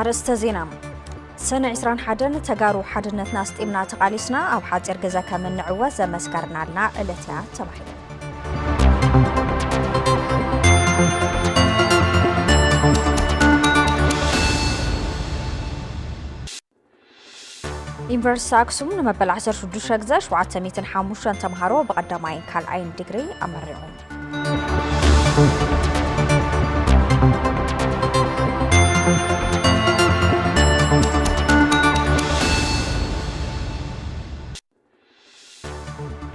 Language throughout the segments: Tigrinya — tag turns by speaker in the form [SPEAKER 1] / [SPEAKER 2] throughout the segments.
[SPEAKER 1] አርስተ ዜና ሰነ 21 ተጋሩ ሓድነትና ስጢምና ተቃሊስና ኣብ ሓፂር ገዛ ከምንዕወት ዘመስከርናልና ዕለትያ ተባሂሉ ዩኒቨርሲቲ አክሱም ንመበል 16 ግዜ 705 ተምሃሮ በቀዳማይን ካልኣይን ዲግሪ ኣመሪቖም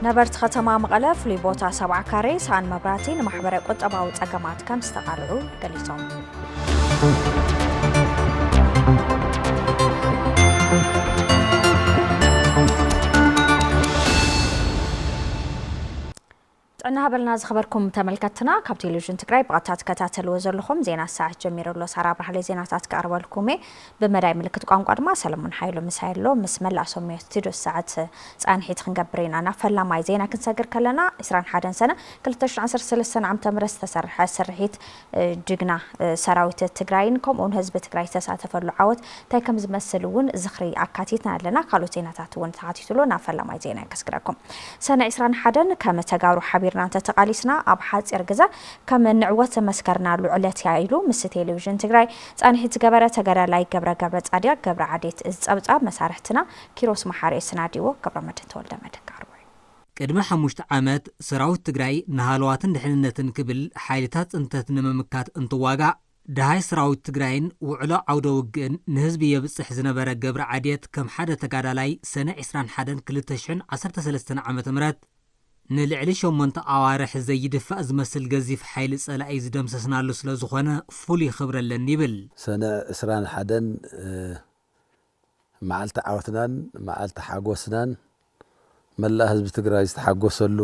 [SPEAKER 1] ነበርቲ ከተማ መቐለ ፍሉይ ቦታ 70 ካሬ ሳን መብራህቲ ንማሕበረ ቁጠባዊ ፀገማት ከም ዝተቃልዑ ገሊፆም ጥዕና ሃበልና ዝኸበርኩም ተመልከትና ካብ ቴሌቪዥን ትግራይ ብቐጥታ ተከታተልዎ ዘለኹም ዜና ሰዓት ጀሚሩሎ ሳራ ብርሃለ ዜናታት ቀርበልኩም ብመዳይ ምልክት ቋንቋ ድማ ሰለሞን ሓይሉ ምሳይሎ ምስ መላእሶም ስቱዲዮ ሰዓት ጻንሒት ክንገብርና ናፈላማይ ዜና ክንሰግር ከለና 21 ሰነ 2013 ዓመተ ምህረት ተሰርሐ ስርሒት ጅግና ሰራዊት ትግራይን ከምኡን ህዝቢ ትግራይ ተሳተፈሉ ዓወት ታይ ከም ዝመስል እውን ዝኽሪ አካቲትና ኣለና ካልኦት ዜናታት እውን ተሓቲትሎ ናፈላማይ ዜና ከስግረኩም ሰነ 21 ከም ተጋሩ ሓቢርና ተቃሊስና ኣብ ሓፂር ገዛ ከም ንዕወት ዘመስከርናሉ ዕለት ያኢሉ ምስ ቴሌቪዥን ትግራይ ጻንሒት ገበረ ተገዳላይ ገብረ ጻዲቅ ገብረ ዓዴት ዝጸብጻብ መሳርሕትና ኪሮስ መሓሪ ስናዲዎ ገብረ መድህን ተወልደ መደቃሩ
[SPEAKER 2] ቅድመ 5 ዓመት ሰራዊት ትግራይ ንሃልዋትን ድሕንነትን ክብል ሓይልታት ጽንተት ንምምካት እንትዋጋ ዳሃይ ሰራዊት ትግራይን ውዕሎ ዓውደ ውግእን ንህዝቢ የብጽሕ ዝነበረ ገብረ ዓዴት ከም ሓደ ተጋዳላይ ሰነ 21 2013 ዓመተ ምህረት ንልዕሊ 8 ኣዋርሕ ዘይድፋእ ዝመስል ገዚፍ ሓይሊ ጸላኢ ዝደምሰስናሉ ስለ ዝኾነ ፍሉይ ክብረለን ይብል
[SPEAKER 3] ሰነ 21 መዓልቲ ዓወትናን መዓልቲ ሓጎስናን መላእ ህዝቢ ትግራይ ዝተሓጎሰሉ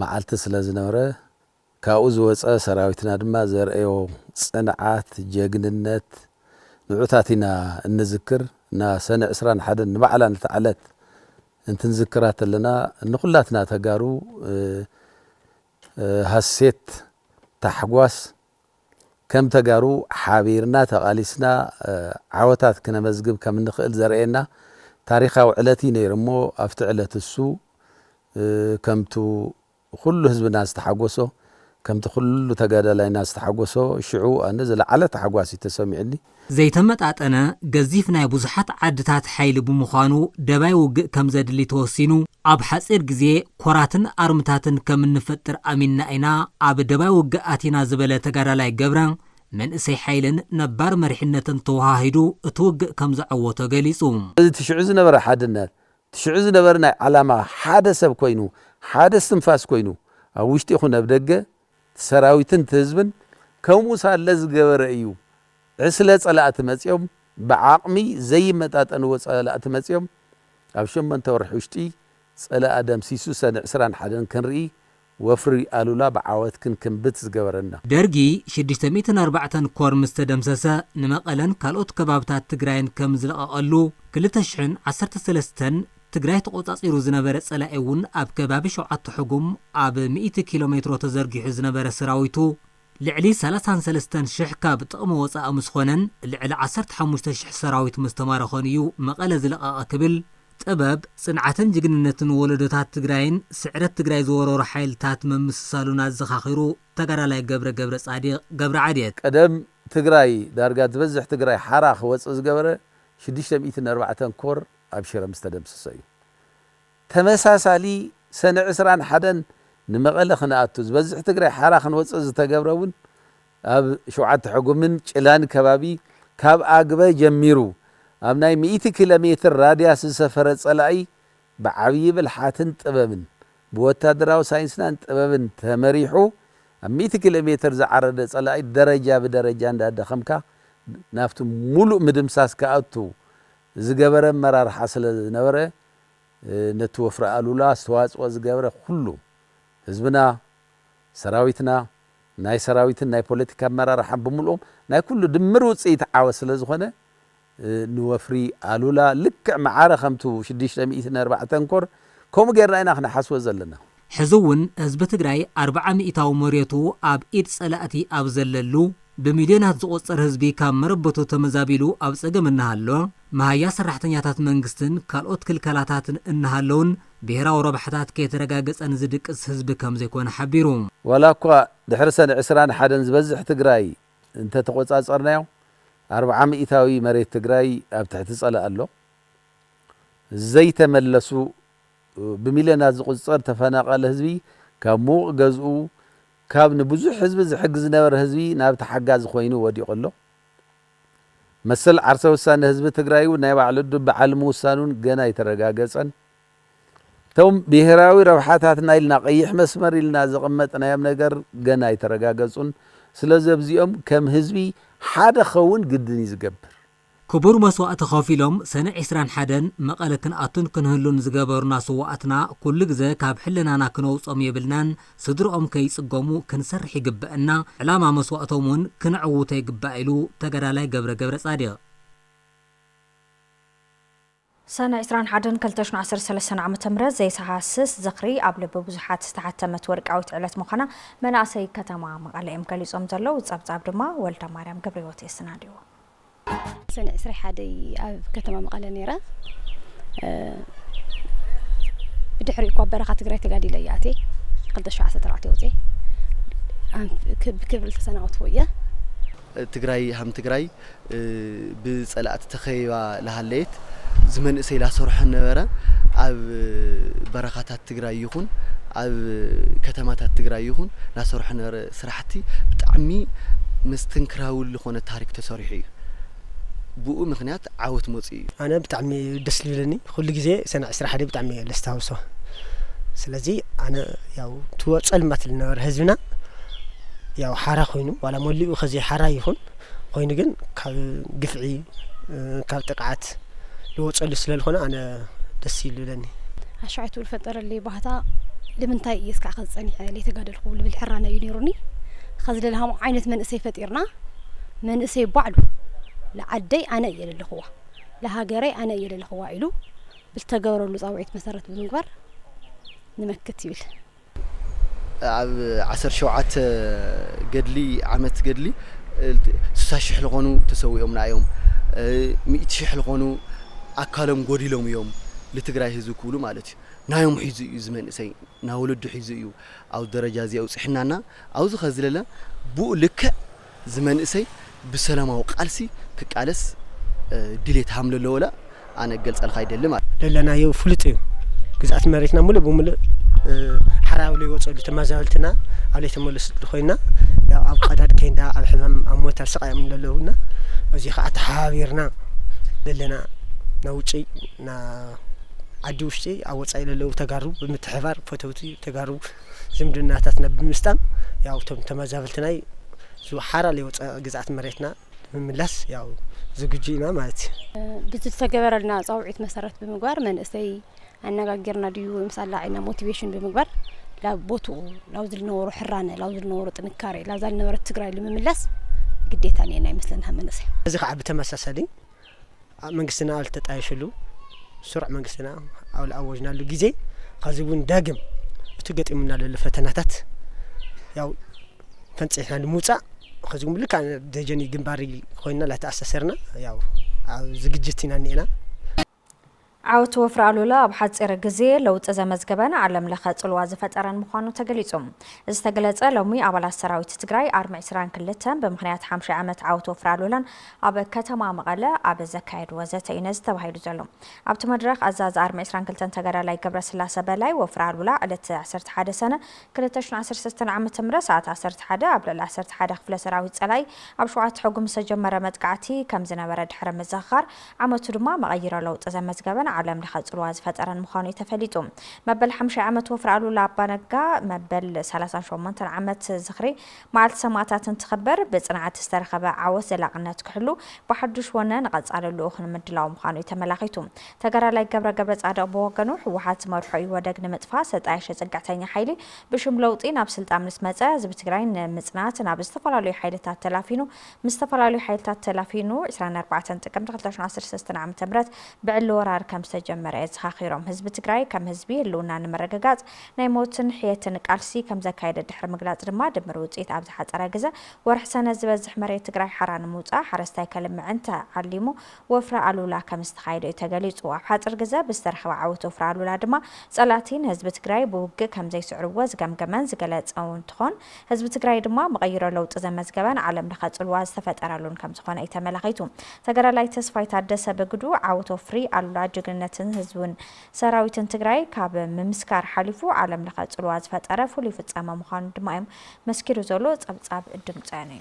[SPEAKER 3] መዓልቲ ስለ ዝነበረ ካብኡ ዝወፀ ሰራዊትና ድማ ዘርእዮ ጽንዓት ጀግንነት ንዑታት ኢና እንዝክር ና ሰነ 21 ንባዕላ ንተዓለት እንትንዝክራት ለና ንኹላትና ተጋሩ ሃሴት ታሕጓስ ከም ተጋሩ ሓቢርና ተቃሊስና ዓወታት ክነመዝግብ ከም ንኽእል ዘርእየና ታሪኻዊ ዕለቲ ነይርሞ ኣብቲ ዕለት እሱ ከምቱ ኩሉ ህዝብና ዝተሓጎሶ ከምቲ ኩሉ ተጋዳላይና ዝተሓጎሶ ሽዑ ኣነ ዝለዓለ ተሓጓሲ ተሰሚዕኒ
[SPEAKER 2] ዘይተመጣጠነ ገዚፍ ናይ ብዙሓት ዓድታት ሓይሊ ብምዃኑ ደባይ ውግእ ከም ዘድሊ ተወሲኑ ኣብ ሓፂር ግዜ ኮራትን ኣርምታትን ከም እንፈጥር ኣሚንና ኢና ኣብ ደባይ ውግእ ኣቲና ዝበለ ተጋዳላይ ገብረ መንእሰይ ሓይልን ነባር መሪሕነትን ተዋሂዱ እቲ ውግእ ከም ዘዓወቶ ገሊጹ
[SPEAKER 3] እዚ ትሽዑ ዝነበረ ሓድነት ትሽዑ ዝነበረ ናይ ዓላማ ሓደ ሰብ ኮይኑ ሓደ ስንፋስ ኮይኑ ኣብ ውሽጢ ይኹን ኣብ ደገ ሰራዊትን ህዝብን ከምኡ ሳለ ዝገበረ እዩ ዕስለ ጸላእቲ መጽዮም ብዓቕሚ ዘይመጣጠንዎ ጸላእቲ መጽዮም ኣብ 8 ወርሒ ውሽጢ ጸላእ ደምሲሱ ሰነ 21 ክንርኢ ወፍሪ ኣሉላ ብዓወት ክንክንብት ዝገበረና
[SPEAKER 2] ደርጊ 604 ኮር ምስ ተደምሰሰ ንመቐለን ካልኦት ከባብታት ትግራይን ከም ዝለቐቐሉ 2013 ትግራይ ተቆጻጺሩ ዝነበረ ጸላኢ እውን ኣብ ከባቢ 7 ሕጉም ኣብ 100 ኪሎ ሜትሮ ተዘርጊሑ ዝነበረ ሰራዊቱ ልዕሊ 33,000 ካብ ጥቕሚ ወፃኢ ምስ ኾነን ልዕሊ 15,000 ሰራዊት ምስ ተማረኾን እዩ መቐለ ዝለቐቐ ክብል ጥበብ ጽንዓትን ጅግንነትን ወለዶታት ትግራይን ስዕረት ትግራይ ዝወረሩ ሓይልታት መምስሳሉና ዘኻኺሩ ተጋዳላይ ገብረ ጻዲቅ ገብረ ዓዴት
[SPEAKER 3] ቀደም ትግራይ ዳርጋ ዝበዝሕ ትግራይ ሓራ ክወፅእ ዝገበረ 604 ኮር ኣብ ሽረ ምስ ተደምሰሰ እዩ ተመሳሳሊ ሰነ 21 ንመቐለ ክነኣቱ ዝበዝሕ ትግራይ ሓራ ክንወፅእ ዝተገብረውን ኣብ 7 ሕጉምን ጭላን ከባቢ ካብ ኣግበ ጀሚሩ ኣብ ናይ 100 ኪሎ ሜትር ራድያስ ዝሰፈረ ጸላኢ ብዓብዪ ብልሓትን ጥበብን ብወታደራዊ ሳይንስናን ጥበብን ተመሪሑ ኣብ 100 ኪሎ ሜትር ዝዓረደ ጸላኢ ደረጃ ብደረጃ እንዳደኸምካ ናፍቲ ሙሉእ ምድምሳስ ከኣቱ ዝገበረ መራርሓ ስለ ዝነበረ ነቲ ወፍሪ ኣሉላ ዝተዋፅኦ ዝገበረ ኩሉ ህዝብና ሰራዊትና ናይ ሰራዊትን ናይ ፖለቲካ መራርሓ ብምልኦም ናይ ኩሉ ድምር ውፅኢት ዓወት ስለ ዝኾነ ንወፍሪ ኣሉላ ልክዕ መዓረ ከምቱ 604 ኮር ከምኡ ጌርና ኢና ክነሓስቦ ዘለና
[SPEAKER 2] ሕዚ እውን ህዝቢ ትግራይ 400 መሬቱ ኣብ ኢድ ጸላእቲ ኣብ ዘለሉ بمليونات زقصر هزبي كام مربطو تمزابيلو أو سقم النهالو ما هي سرحتنياتات منغستن كالوت كل كالاتات النهالون بهرا وربحتات كي ترقاقص أنزدك هزب كم زيكون حبيروم
[SPEAKER 3] ولاكوا دحرسن عسران حدن زبزح تقراي انت تقوص أصرنايو 400 مريت تقراي أبتحت تسأل ألو زي تملسو بمليونات زقصر تفناقل هزبي كمو غزو كاب نبزو حزب زحجز نبر هزبي ناب تحجاز خوينو ودي قلو مثل عرسه وسان هزب تግራዩ ናይ ባዕሉ በዓልሙ ውሳኑን ገና ይተረጋገጸን ቶም ብሔራዊ ረብሓታትና ኢልና ቀይሕ መስመር ኢልና ዘቀመጥናዮም ነገር ገና ይተረጋገጹን ስለዚ ኣብዚኦም ከም ህዝቢ ሓደ ኸውን ግድን ይዝገብር
[SPEAKER 2] كبر مسوات خافيلهم سنة 21 مقالة أتون كنهلون زجبرنا سواتنا كل جزء كاب حلنا نكنوس أم يبلنان صدر أم كيس قامو كنسرح جبأنا علامة مسواتهم كنعوت جبألو تجرى لا جبر صادق
[SPEAKER 1] سنة 21 كلتشنا 10 سنة عم تمر زي سحاسس زخري قبل ببزحات استحتمت ورق أو تعلت مخنا مناسي كتما مقالة إمكاليس أم زلو وتصاب دما ولتا مريم قبريوتي السناديو
[SPEAKER 4] سنة إسرائيل حدي كتما مقالة نيرة بدحري كواب برخات تقرأي تقادي لياتي قلت شو عسى ترعتي وزي بكبر سنة وطوية
[SPEAKER 5] تقرأي هم تقرأي بسألات تخيبة لها الليت زمن سيلا صرح النورة أب برخات تقرأي يخون أب كتمات تقرأي يخون لا صرح النورة صراحتي بتعمي مستنكراو اللي خونه تاريخ تصريحي بو مخنيات عاوت موصي
[SPEAKER 6] انا بتعمي دس ليلني كل غزي سنه 11 بتعمي لستاوسو سلازي انا ياو توصلمات لنور حزبنا ياو حرا خوينو ولا مولي خزي حرا يكون خوين ግን ግፍዒ ካብ ጥቃት ልወጽል ስለልኾነ انا ደስ ይልለኒ
[SPEAKER 4] አሻይቱ الفطر اللي ባህታ لمنታይ يسكع خصني لي تقادلخو بالحرانه ينيروني خزل لهم عينت من اسي فطيرنا من اسي بعلو لعدي أنا يلي الخوا لهاجري أنا يلي الخوا إلو بالتجارب اللي صوّعت مسارات بالمقبر نمكت يبل
[SPEAKER 5] 10 شوعات قدلي عمت قدلي 6 لغونو تسوي يوم نعيوم 100 لغونو أكلهم قولي لهم يوم لتقرأ هزو كولو مالتي نايوم حيزو زمان سي ناولدو حيزو أو درجة زي أو صحنانا أو زخزللا بو لك زمان سي بسلام وقالسي كقالس ديليت حمل لولا انا قلص الخايد لما
[SPEAKER 6] لنا يو فلطيو ግዛት መሬትና ሙሉ በሙሉ حراو لي وصل تمازالتنا علي تملس خوينا يا اب قداد كيندا اب حمام اموتال سقايم للونا ازي خا تحاويرنا لنا نوچي نا عدوشتي اوصاي للو تغارو بمتحبار فوتوتي تغارو زمدناتاتنا بمستام ياو تمازالتنا زو حرا لي وص ግዛት መሬትና مملاس ያው ዝግጁና ማለት
[SPEAKER 4] بتتجبرنا صوعت مسارات بمقبر من اسي አነጋገርና ዲዩ ምሳላይና ሞቲቬሽን በመግበር ለቦቱ ላውዝል ነው حራነ ላውዝል ነው ጥንካሬ ላዛል ነው ትግራይ ለመመለስ ግዴታ ነኝ አይመስለና መንሰ
[SPEAKER 6] እዚ ከዓብ ተመሳሳሊ መንግስትና አልተጣይሽሉ ሱርዕ መንግስትና አው ለአወጅናሉ ጊዜ ከዚቡን ዳግም እትገጥምና ለፈተናታት ያው ፈንጽሕና ልሙጻ ከዚቡን ልክ ደጀኒ ግንባሪ ኮይና ለተአሰሰርና ያው ዝግጅትና ነና
[SPEAKER 1] عاوت وفرالولا بحصير غزي لوط زمزغبنا علم لخ صلوا زفطرن مخانو تغليصوم استغلص لومي ابال سراويت تግራይ 42 ክልተን በመخنيات 50 ዓመት عاوت وفرالوላን አበ ከተማ መቀለ አበ ዘካይድ ወዘተ ይነዝ ተባሂሉ ዘሎ ኣብቲ መድረኽ አዛዝ 42 ክልተን ተጋዳላይ ገብረስላሴ በላይ ወፍራሉላ ዕለት 11 ሰነ 2016 ዓመተ ምህረት ሰዓት 11 ኣብለ 11 ክፍለ ሰራዊት ጸላይ ኣብ ሸዋት ሕጉም ሰጀመረ መጥቃዕቲ ከም ዝነበረ ድሕረ መዘኻር ዓመቱ ድማ መቀይረ ለውጥ ዘመዝገበና علم لخصلوا زفترن مخانو يتفليتو مبل 50 عمت وفرالو لابانغا مبل 38 عمت زخري مع السماعات تخبر بصنعت استرخبه عوس زلاقنات كحلو بحدش ونه نقصالو خن مدلاو مخانو يتملاخيتو تغرالاي ገብረ ጻድቅ በወገኑ ህወሓት መርሑ ይወደግን መጥፋት ሰጣይሽ ጽጋተኛ ኃይሊ ብሽምለውጢ ናብ ስልጣን መስመጸ ዝብ ትግራይ ንምጽናት ናብ ዝተፈላልዩ ኃይልታት ተላፊኑ ምስተፈላልዩ ኃይልታት ተላፊኑ 24 ጥቅምት 2016 ዓመተ ምህረት ብዕሊ ወራር ከም مستجمر إزخاخيرهم حزب تجري كم حزبي اللونا نمرجعات نيموتن حياتن قالسي كم زكايد الدحر مقلات رما دمروت إت عبد حتى رجزة ورحسنا زبز حمري تجري حران موتا حرستاي كلم أنت علمو وفر علولا كم استخايد تجليت وحتى رجزة بسترخوا عوت وفر علولا دما صلاتين حزب تجري بوج كم زي سعروز كم كمان زجلات أو تخون حزب تجري دما مغير لو تزمز جبان علم لخت الواز تفت أرالون كم تخون أي تملخيتهم تجرى لا تصفي تعدس بجدو عوت وفري علولا جنتن حزبون سراويتن تجري كاب ممسكار حلفو علم لخت الواز فت أرفو لفت أمام خان دمايم مسكير زولو تصاب الدمتاني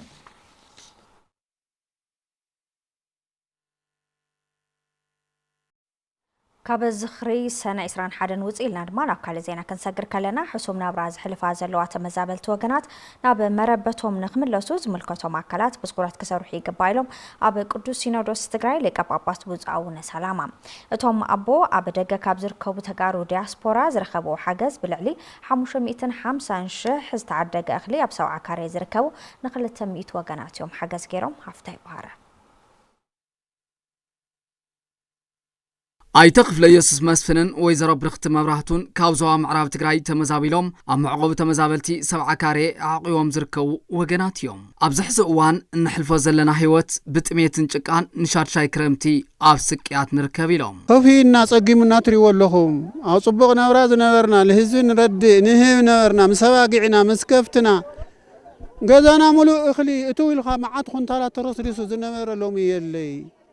[SPEAKER 1] كاب الزخري سنة إسران حدن وزيلنا دما نبكال زينا كنسجر كلنا حسومنا براز حلفا زلوات مزابل توغنات ناب مربتهم نخمل لسوز ملكتهم عكالات بسقورات كسروحي قبايلهم أب قدوس سينودوس تقراي لكاب أباس بوزعون سلاما اتهم أبو أب دقا كاب زركوب تقارو دياسبورا زرخبو حاجز بالعلي 550 شح استعدق أخلي أبسو عكاري زركبو نخل التميت وغنات يوم حاجز كيرهم هفتاي بهارة
[SPEAKER 7] أيتقف ليسوس مسفنن ويزرب برخت مبرهتون كاوزوا معراب تقراي تمزابيلهم أم عقوب تمزابلتي سبع كاري عقيوم زركو وغنات يوم أبزحز أوان نحلفو زلنا هيوت بتميتن جكان نشاد شاي كرمتي أفسكيات نركبيلهم
[SPEAKER 8] خوفي الناس أقيم ناتري واللهم أو صبغنا وراز نورنا لهزين رد نهيب نورنا مسواقعنا مسكفتنا قزانا ملو إخلي اتوي الخا معات خنطالة ترسريسو زنور اللومي يلي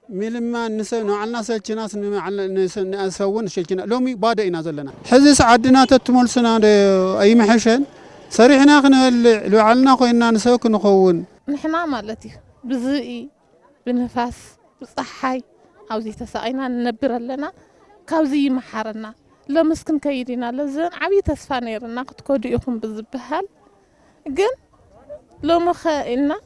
[SPEAKER 8] ملما نسوي على سلچناس نسوون شلچنا لومي بادئنا زلنا حزي سعدنا تتملسنا اي محشن صريحنا خنل لو علنا خوينا نسوك نخون
[SPEAKER 9] نحنا مالتي بزئي بنفاس بصحي عاوزي تساينا ننبر لنا كاوزي محرنا لو مسكن كيدينا لزن عبي تسفانيرنا قد كوديكم بزبهال جن لو مخائلنا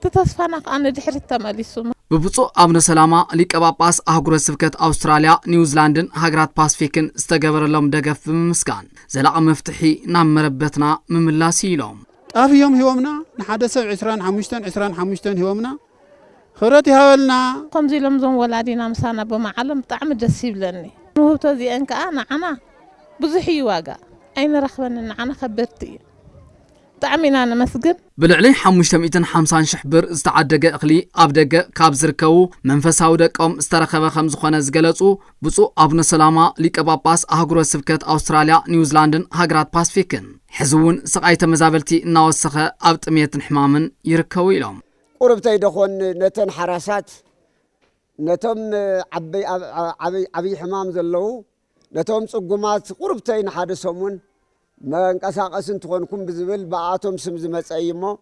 [SPEAKER 9] تتصفانق أنا دحر التماليسو
[SPEAKER 7] ببصو أبن سلامة ليك أباباس أهجر سفكت أستراليا نيوزيلندن هجرات باسفيكن استجبر لهم دقف بمسكان زلاق مفتحي نام مربتنا من ملاسيلهم
[SPEAKER 8] في يوم هومنا نحدث 25 هومنا خرتي هولنا
[SPEAKER 9] قم زي لمزون ولادينا مسانا بمعلم طعم دسيب لني هو تزي أنك أنا بزحي واقع أين رخبنا أنا خبرتي طعمنا أنا مسجد
[SPEAKER 7] بالعلي 550 شحبر استعدق أخلي أبدق كاب زركو منفساو دقم استرخبه خمس خونه زغلصو بصو ابن سلامة ليك باباس اهجر سفكت أستراليا نيوزيلندن هجرات باسفيكن حزون سقاي تمزابلتي ناوسخه اب طميت حمامن يركو يلوم
[SPEAKER 10] قربتي دخون نتن حراسات نتم عبي حمام زلو نتم صقمات قربتي نحدثهم ما انقساقسن تكونكم بزبل باعاتهم سمز مصايمو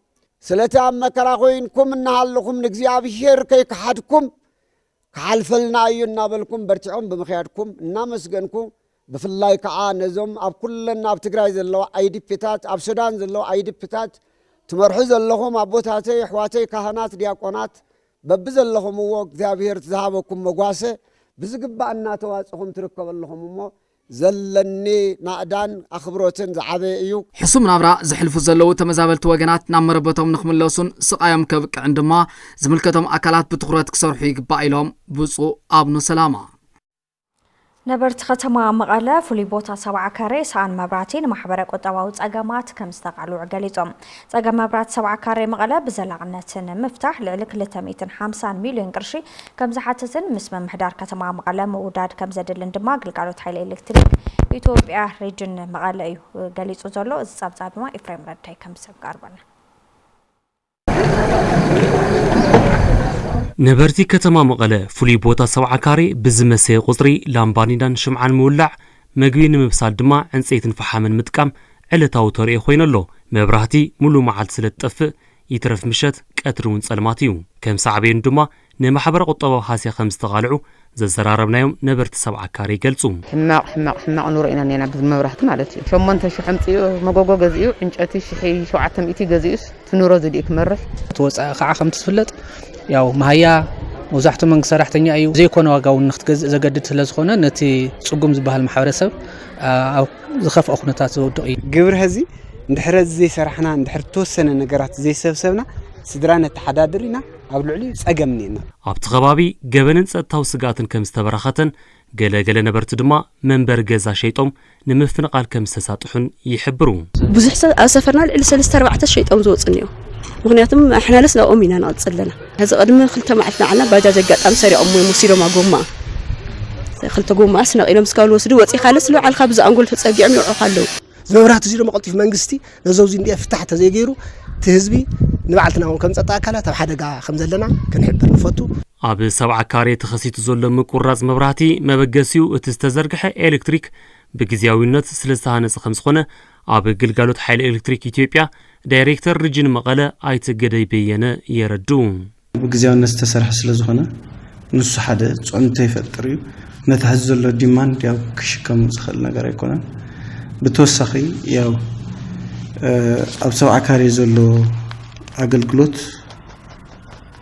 [SPEAKER 10] سلتا مكراخوينكم نحلكم نغزيابير كيكحدكم كحلفلنا اينا بالكم برتعون بمخيادكم نامسغنكم بفلاي كعا نزوم اب كلنا بتግራይ زلو ايدي بيتات اب سودان زلو ايدي بيتات تمرحو زلهم ابوتاتي حواتي كهنات دياقونات ببزلهم وو እግዚአብሔር ተዛበኩም መጓሰ بزغبانا ተዋጽኹም ትርከበልኹም ሞ زلني نادان أخبروتن زعبي إيو
[SPEAKER 7] حسوم نابرا زحلفو زلو تمزابلت وغنات نامربتهم نخملوسون سقايم كبك عندما زملكتهم أكلات بتخرات كسرحي قبائلهم بصو أبنو سلامة
[SPEAKER 1] نبرت ختما مقالة فوليبوتا 7 كاري سان مبراتين محبرة قطاوات أقامات كم استقعلوا عقاليتهم أقام مبرات 7 كاري مقالة بزلعنة مفتاح لعلك 350 مليون قرشي كم زحاتتن مسمى محدار ختما مقالة موداد كم زاد الاندماج لقالوا حيل إلكتريك إثيوبيا ريجن مقالة قاليتو زولو الزابزاب ما إفريم رداي كم سبقاربنا
[SPEAKER 11] نبرتي كتما مقالة فوليبوتا 7 كاري بزمسي قطري لامبانيدان شمعان مولع مقبين مبسال دما عنسيتن فحامن متكام علتاو توري خوينالو مبراهتي ملو معال سلت طفق يترف مشت كأترون سلماتيو كم ساعبين دما نمحبر قطبو حاسي 5 تغالعو ززراربنايوم نبرت 7 كاري قلصوم
[SPEAKER 12] حماق نورئنا نينا بمبراهت مالتي شمونت شحمتيو مغوغو غزيو عنچتي شحي 700 غزيوس تنورو زديك مرف
[SPEAKER 13] توصا خا 5 تفلط ያው ማህያ ወዛሕቱ መንግስት ሰራሕተኛ እዩ ዘይኮነ ዋጋው ንኽትገዝ ዘገድድ ስለዝኾነ ነቲ ጽጉም ዝበሃል ማሕበረሰብ ኣብ ዝኸፍኦ ኩነታት ዝወድቕ እዩ
[SPEAKER 14] ግብር ህዚ እንድሕር ዘይ ሰራሕና እንድሕር ተወሰነ ነገራት ዘይ ሰብሰብና ስድራን ተሓዳድሪና ኣብ ልዕሊ ጸገምኒና
[SPEAKER 11] ኣብቲ ከባቢ ገበንን ጸጥታው ስጋትን ከም ዝተበራኸተን ገለገለ ነበርቲ ድማ መንበር ገዛ ሸይጦም ንምፍንቃል ከም ዝተሳጥሑን ይሕብሩ
[SPEAKER 15] ብዙሕ ሰብ ኣብ ሰፈርና ልዕሊ 3-4 ሸይጦም ዝወፅን እዮም ምክንያቱም احنا ለስናኦም ኢና ንቐጽለና እዚ ቅድሚ 2 መዓልትና ዓልና ባጃጅ ኣጋጣሚ ሰሪዖም ወይ ሙሲዶም ኣጎማ ክልተ ጎማ ስነቂሎም ስካል ወስዱ ወፂ ካለስ ለዓልካ ብዛንጎል ተጸጊዕም ይውሓለው
[SPEAKER 6] ዘብራት እዚ ደሞ ቀልጢፍ መንግስቲ ነዘውዚ እንዲያ ፍታሕ ተዘይገይሩ ትህዝቢ ንባዕልትና ከም ጸጥታ አካላት ኣብ ሓደጋ ከም ዘለና ክንሕብር ንፈቱ
[SPEAKER 11] ኣብ 7 ካሬ ተኸሲቱ ዘሎ ምቁራጽ መብራህቲ መበገሲው እቲ ዝተዘርግሐ ኤሌክትሪክ ብግዚያዊነት ስለዝተሃነጸ ከም ዝኾነ ኣብ ግልጋሎት ሓይሊ ኤሌክትሪክ ኢትዮጵያ ዳይሬክተር ሪጅን መቐለ ኣይተ ገደይ በየነ የረዱ
[SPEAKER 16] ብግዚያዊነት ዝተሰርሐ ስለዝኾነ ንሱ ሓደ ጽዕንቶ ይፈጥር እዩ ነቲ ሕዚ ዘሎ ዲማንድ ያው ክሽከም ዝኽእል ነገር ኣይኮነን ብተወሳኺ ያው ኣብ 7 ካሬ ዘሎ ኣገልግሎት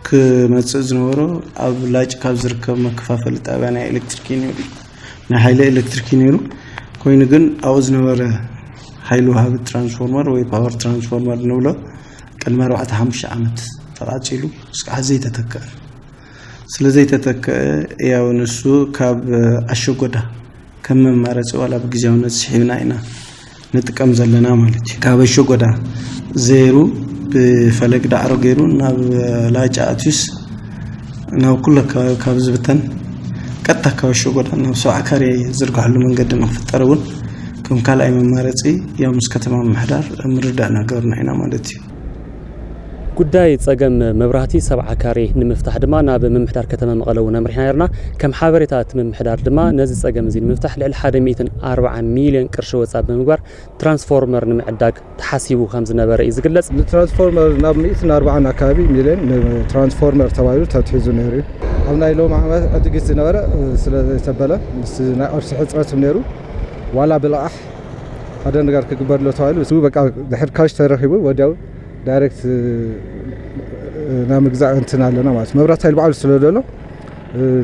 [SPEAKER 16] ክመጽእ ዝነበሮ ኣብ ላጭ ካብ ዝርከብ መከፋፈሊ ጣብያ ናይ ኤሌክትሪክ ነይሩ ናይ ሓይሊ ኤሌክትሪክ ነይሩ ኮይኑ ግን ኣብኡ ዝነበረ ሓይሊ ወሃቢ ትራንስፎርመር ወይ ፓወር ትራንስፎርመር ንብሎ ቅድሚ 4-5 ዓመት ተቓጺሉ እስካዕ ዘይተተከአ ስለዘይተተከአ ያው ንሱ ካብ ኣሸጎዳ ከም መማረፂ ዋላ ብግዚያውነት ስሒብና ኢና ንጥቀም ዘለና ማለት እዩ ካብ ኣሸጎዳ ዘይሩ ብፈለግ ዳዕሮ ገይሩ ናብ ላጭ ኣትዩስ ናብ ኩሉ ካብ ዝብተን ቀጥታ ካብ ኣሸጎዳ ናብ 7 ካሬ ዝርግሐሉ መንገዲ ንኽፍጠር ከም ካልኣይ መማረፂ ያው ምስ ከተማ ምሕዳር ምርዳእ ነገርና ኢና ማለት እዩ
[SPEAKER 11] ጉዳይ ጸገም መብራህቲ 7 ካሬ ንምፍታሕ ድማ ናብ ምምሕዳር ከተማ መቐለ እውን ኣምሪሕና ነርና ከም ሓበሬታት ምምሕዳር ድማ ነዚ ጸገም እዚ ንምፍታሕ ልዕሊ 140 ሚልዮን ቅርሺ ወጻእ ብምግባር ትራንስፎርመር ንምዕዳግ ተሓሲቡ ከም ዝነበረ እዩ ዝግለጽ
[SPEAKER 17] ትራንስፎርመር ናብ 140 አካባቢ ሚልዮን ትራንስፎርመር ተባሂሉ ተትሒዙ ነይሩ ኣብ ናይ ሎም ዓመት ዕድጊት ዝነበረ ስለዘይተበለ ምስ ናይ ቅርሲ ሕጽረት ነይሩ ዋላ ብልቃሕ ሓደ ነገር ክግበርሎ ተባሂሉ እሱ በቃ ድሕር ካሽ ተረኺቡ ወዲያው ዳይሬክት ናምግዛእ እንትና ኣለና ማለት መብራት ኃይል በዓል ስለደሎ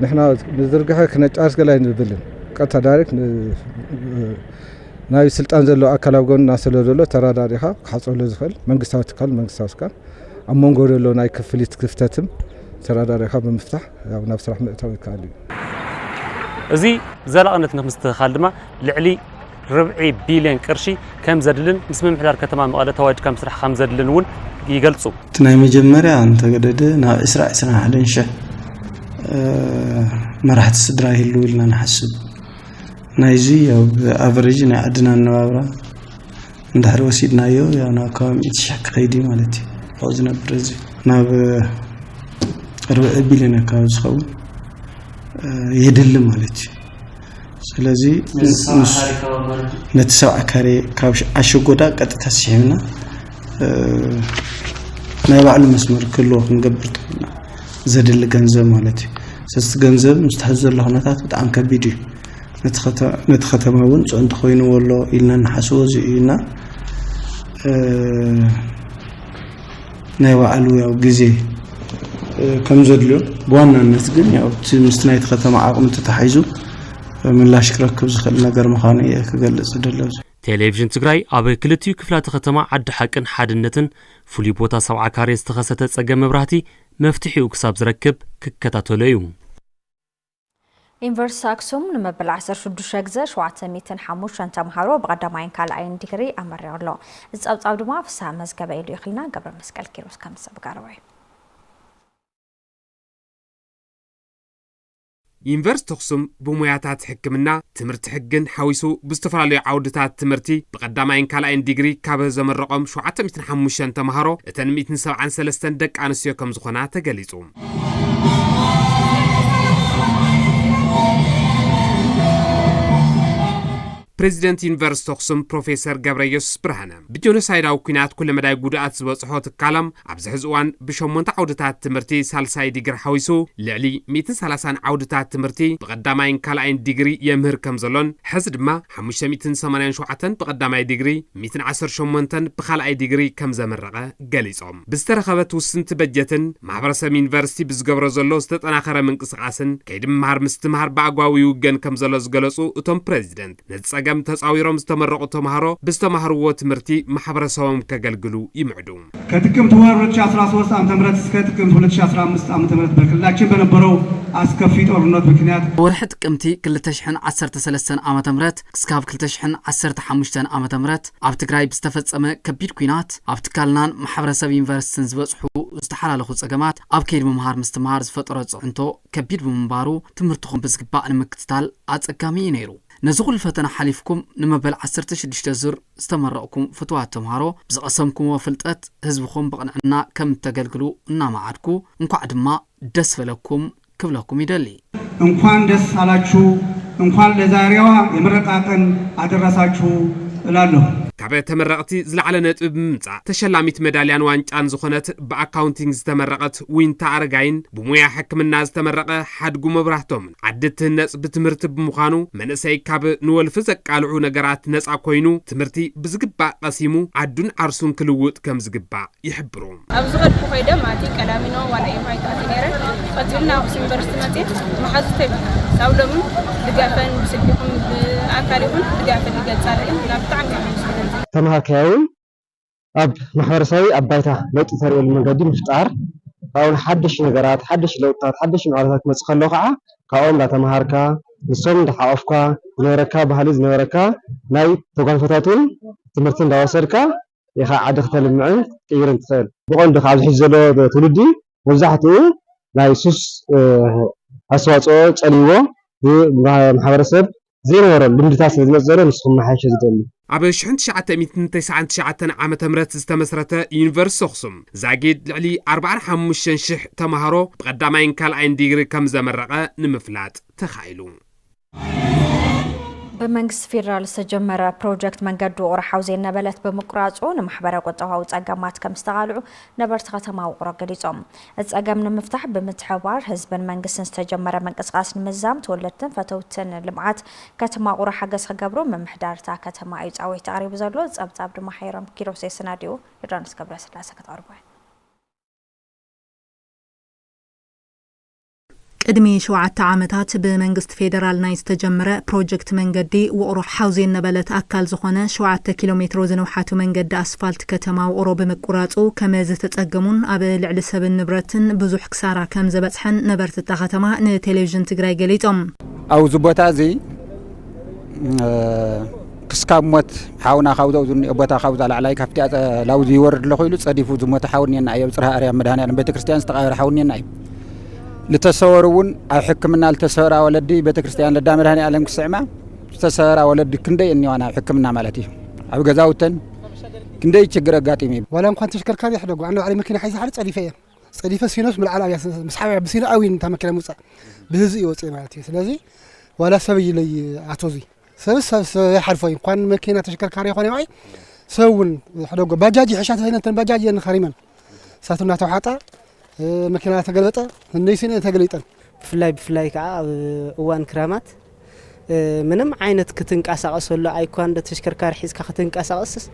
[SPEAKER 17] ንሕና ንዝርግሐ ክነጫርስ ገላይ ንብልን ቀጥታ ዳይሬክት ናይ ስልጣን ዘሎ ኣካላዊ ጎንና ስለደሎ ተራዳሪኻ ክሓጽረሉ ዝኽእል መንግስታዊ ትካል መንግስታዊ ስካል ኣብ መንጎ ዘሎ ናይ ክፍሊት ክፍተትም ተራዳሪኻ ብምፍታሕ ያው ናብ ስራሕ ምእታው ይከኣል እዩ
[SPEAKER 11] እዚ ዘላቕነት ንምስትኻል ድማ ልዕሊ 4 ቢልዮን ቅርሺ ከም ዘድልን ምስ ምምሕዳር ከተማ መቐለ ተዋጅ ከም ስራሕ ከም ዘድልን እውን ይገልጹ
[SPEAKER 16] ናይ መጀመርያ እንተገደደ ናብ 21 ሺህ መራሕቲ ስድራ ይህልው ኢልና ንሓስብ ናይዚ ያው ብኣቨሬጅ ናይ ዓድና ነባብራ እንድሕር ወሲድናዮ ያው ናብ ከባቢ 100,000 ክኸይድ ማለት እዩ ኣብኡ ዝነብር እዚ ናብ 4 ቢልዮን ኣካባቢ ዝኸውን የድሊ ማለት እዩ ስለዚ ነቲ 7 ካሬ ካብ ኣሸጎዳ ቀጥታ ሲሕብና ናይ ባዕሉ መስመር ክህልዎ ክንገብር ተኽእልና ዘድሊ ገንዘብ ማለት እዩ ስለዚ ገንዘብ ምስተሕዝ ዘሎ ኩነታት ብጣዕሚ ከቢድ እዩ ነቲ ከተማ እውን ጽዕንቶ ኮይኑዎ ኣሎ ኢልና ንሓስቦ እዚ እዩና ናይ ባዕሉ ያው ግዜ ከም ዘድልዮ ብዋናነት ግን ያው እቲ ምስቲ ናይቲ ከተማ ዓቕሚ ተታሒዙ ምላሽ ክረክብ ዝኽእል ነገር ምዃኑ እየ ክገልጽ ደለዎ
[SPEAKER 11] ቴሌቪዥን ትግራይ ኣብ ክልቲኡ ክፍላተ ከተማ ዓዲ ሓቅን ሓድነትን ፍሉይ ቦታ 7 ካሬ ዝተኸሰተ ጸገም መብራህቲ መፍትሒኡ ክሳብ ዝረክብ ክከታተሎ እዩ
[SPEAKER 1] ዩኒቨርሲቲ ኣክሱም ንመበል 16 ግዜ 705 ተምሃሮ ብቐዳማይን ካልኣይን ዲግሪ ኣመሪቑ ኣሎ እዚ ጸብጻብ ድማ ፍስሓ መዝገበ ኢሉ ይኽልና ገብረ መስቀል ኪሮስ ከም ዝሰብጋረወ
[SPEAKER 18] ዩኒቨርሲቲ ኣክሱም ብሙያታት ሕክምና ትምህርቲ ሕግን ሓዊሱ ብዝተፈላለዩ ዓውድታት ትምህርቲ ብቐዳማይን ካልኣይን ዲግሪ ካብ ዘመረቖም 705 ተምሃሮ እተን 173 ደቂ ኣንስትዮ ከም ዝኾና ተገሊጹ ፕሬዚደንት ዩኒቨርሲቲ ኣክሱም ፕሮፌሰር ገብረየሱስ ብርሃነ ብጆኖሳይዳዊ ኩናት ኩለ መዳይ ጉድኣት ዝበፅሖ ትካሎም ኣብዚ ሕዚ እዋን ብ8 ዓውድታት ትምህርቲ ሳልሳይ ዲግሪ ሓዊሱ ልዕሊ 130 ዓውድታት ትምህርቲ ብቐዳማይን ካልኣይን ዲግሪ የምህር ከም ዘሎን ሕዚ ድማ 587 ብቐዳማይ ዲግሪ 118 ብኻልኣይ ዲግሪ ከም ዘመረቐ ገሊጾም ብዝተረኸበት ውስንቲ በጀትን ማሕበረሰብ ዩኒቨርሲቲ ብዝገብሮ ዘሎ ዝተጠናኸረ ምንቅስቓስን ከይዲ ምምሃር ምስትምሃር ብኣግባቡ ይውገን ከም ዘሎ ዝገለጹ እቶም ፕሬዚደንት ፀገም ተፃዊሮም ዝተመረቁ ተማሃሮ ብዝተማሃርዎ ትምህርቲ ማሕበረሰቦም ከገልግሉ ይምዕዱ።
[SPEAKER 19] ከጥቅምት ወር 2013 ዓ.ም እስከ ጥቅምት 2015 ዓ.ም በክልላችን በነበረው አስከፊ ጦርነት ምክንያት
[SPEAKER 7] ወርሕ ጥቅምቲ 2013 ዓመተ ምህረት እስካብ 2015 ዓመተ ምህረት ኣብ ትግራይ ብዝተፈጸመ ከቢድ ኩናት ኣብ ትካልናን ማሕበረሰብ ዩኒቨርሲቲን ዝበጽሑ ዝተሓላለኹ ፀገማት ኣብ ከይዲ ምምሃር ምስትምሃር ዝፈጠሮ ጽዕንቶ ከቢድ ብምንባሩ ትምህርትኩም ብዝግባእ ንምክትታል ኣጸጋሚ ነይሩ። ነዚ ኩሉ ፈተና ሓሊፍኩም ንመበል 16 ዙር ዝተመረቕኩም ፍትዋት ተምሃሮ ብዝቐሰምኩምዎ ፍልጠት ህዝብኩም ብቕንዕና ከም ተገልግሉ እናማዓድኩ እንኳዕ ድማ ደስ በለኩም ክብለኩም ይደሊ።
[SPEAKER 19] እንኳን ደስ አላችሁ እንኳን ለዛሬዋ የምረቃ ቀን አደረሳችሁ እላለሁ።
[SPEAKER 18] ካብ ተመረቕቲ ዝለዓለ ነጥብ ምምጻእ ተሸላሚት ሜዳልያን ዋንጫን ዝኾነት ብኣካውንቲንግ ዝተመረቐት ዊንታ ኣረጋይን ብሙያ ሕክምና ዝተመረቐ ሓድጉ መብራህቶም ዓዲ ትህነጽ ብትምህርቲ ብምዃኑ መንእሰይ ካብ ንወልፊ ዘቃልዑ ነገራት ነፃ ኮይኑ ትምህርቲ ብዝግባእ ቀሲሙ ዓዱን ዓርሱን ክልውጥ ከም ዝግባእ ይሕብሩ።
[SPEAKER 20] ኣብ ዝኸድኩ ኸይደ ማቲ ቀዳሚኖ ዋልኣይ ማይታት ነይረ ቀፂልና ኣክሱም ዩኒቨርሲቲ መፅት መሓዝተይ ሳውሎም ድጋፈን ብስልኩም ብኣካሊኩም ድጋፈን ይገጻለኝ ብጣዕሚ
[SPEAKER 21] ተማሃካዩን ኣብ ማሕበረሰባዊ ኣብ ባይታ ለውጢ ተርእየሉ መንገዲ ምፍጣር ካብኡን ሓድሽ ነገራት ሓድሽ ለውጥታት ሓድሽ ማዕረታት ክመጽእ ከሎ ከዓ ካብኦም እንዳተማሃርካ ንሶም እንዳሓቆፍካ ዝነበረካ ባህሊ ዝነበረካ ናይ ተጓንፈታቱን ትምህርቲ እንዳወሰድካ ኢኻ ዓዲ ክተልምዕን ቅይርን ትኽእል። ብቐንዱ ካብ ዝሕዚ ዘሎ ትውልዲ መብዛሕትኡ ናይ ሱስ ኣስተዋፅኦ ጸሊዎ ብማሕበረሰብ ዘይነበረ ልምድታት ስለዝመጽእ ዘሎ ንስኹም መሓየሸ ዝደሊ
[SPEAKER 18] ኣብ 1999 ዓመተ ምህረት ዝተመስረተ ዩኒቨርሲቲ ኣክሱም ዛጊድ ልዕሊ 45,000 ተማሃሮ ብቀዳማይን ካልኣይን ዲግሪ ከም ዘመረቐ ንምፍላጥ ተኻኢሉ።
[SPEAKER 1] በመንግስት ፌደራል ዝተጀመረ ፕሮጀክት መንገዱ ውቅሮ ሓውዜን ነበለት ብምቁራጹ ንማሕበረ ቁጠባዊ ፀገማት ከም ዝተቃልዑ ነበርቲ ከተማ ውቅሮ ገሊጾም። ፀገም ንምፍታሕ ብምትሕብባር ህዝብን መንግስትን ዝተጀመረ መንቅስቃስ ንምዛም ተወለድትን ፈተውትን ልምዓት ከተማ ውቅሮ ሓገዝ ክገብሩ ምምሕዳርታ ከተማ እዩ ፃዊት ተቀሪቡ ዘሎ። ፀብጻብ ድማ ሓይሮም ኪሮስ የስናድዩ ዮዳንስ ገብረስላሴ ከተቀርቡ
[SPEAKER 22] ቅድሚ 7 ዓመታት በመንግስት ፌደራል ናይ ዝተጀመረ ፕሮጀክት መንገዲ ውቅሮ ሓውዜን ነበለት ኣካል ዝኾነ 7 ኪሎ ሜትሮ ዝነውሓቱ መንገዲ ኣስፋልት ከተማ ውቅሮ ብምቁራጹ ከመዝ ተጸገሙን ኣብ ልዕሊ ሰብን ንብረትን ብዙሕ ክሳራ ከም ዘበጽሐን ነበርቲ እታ ከተማ ንቴሌቪዥን ትግራይ ገሊጾም።
[SPEAKER 14] ኣብ ዝቦታ እዚ ክስካብ ሞት ሓውና ካብዛው ዝኒ ቦታ ካብዛ ላዕላይ ካብቲ ላውዚ ይወርድ ለኾይሉ ጸዲፉ ዝሞተ ሓውኔና እዩ ጽርሐ ኣርያ መድኃኔዓለም ቤተክርስትያን ዝተቃበረ ሓውኔና እዩ لتسورون أو حكمنا لتسورا ولدي بيتكريستيان لدا مدهني علم كسعمة تسورا ولدي كندي إني وأنا حكمنا مالتي أبو جزاوتن كندي تشجر قاتمي
[SPEAKER 23] ولا ممكن تشكر كاري حلقوا عنه على مكان حيز حالة صديفة سينوس من العالم مسحابة بسينا قوي نتا مكان موسى بهزي وصي مالتي سلازي ولا سبي لي عتوزي سبس حرفين قان مكان تشكر كاري خواني معي سوون حلقوا باجاجي حشات هنا باجاجي خريما ساتنا توحاتا مكينة تقلبت النيسين تقليتن
[SPEAKER 24] بفلاي كع وان كرامات منم عينت كتنك أساقس ولا أيكون ده تشكركار حيز كختنك أساقس